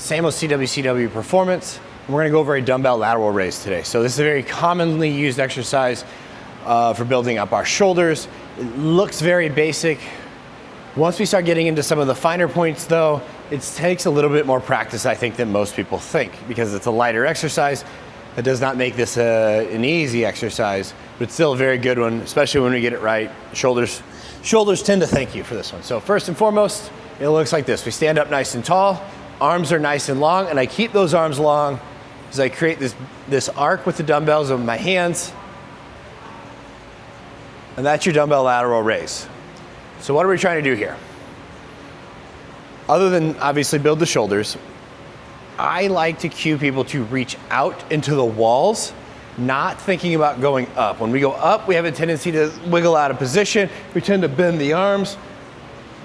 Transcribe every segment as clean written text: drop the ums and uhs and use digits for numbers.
same with CWCW Performance. And we're gonna go over a dumbbell lateral raise today. So this is a very commonly used exercise for building up our shoulders. It looks very basic. Once we start getting into some of the finer points though, it takes a little bit more practice, I think, than most people think, because it's a lighter exercise. That does not make this an easy exercise, but it's still a very good one, especially when we get it right. Shoulders tend to thank you for this one. So first and foremost, it looks like this. We stand up nice and tall, arms are nice and long, and I keep those arms long as I create this arc with the dumbbells with my hands. And that's your dumbbell lateral raise. So what are we trying to do here? Other than obviously build the shoulders, I like to cue people to reach out into the walls, not thinking about going up. When we go up, we have a tendency to wiggle out of position. We tend to bend the arms.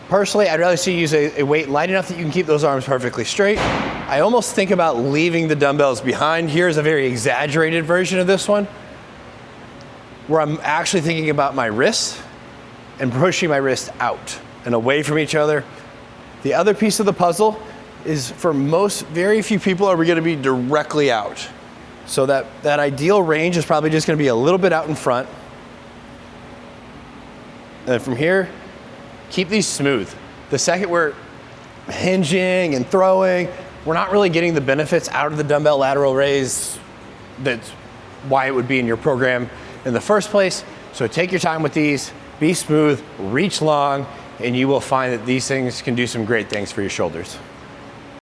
Personally, I'd rather see you use a weight light enough that you can keep those arms perfectly straight. I almost think about leaving the dumbbells behind. Here's a very exaggerated version of this one, where I'm actually thinking about my wrists and pushing my wrists out and away from each other. The other piece of the puzzle is, for very few people are we gonna be directly out. So that ideal range is probably just gonna be a little bit out in front. And then from here, keep these smooth. The second we're hinging and throwing, we're not really getting the benefits out of the dumbbell lateral raise. That's why it would be in your program in the first place. So take your time with these, be smooth, reach long, and you will find that these things can do some great things for your shoulders.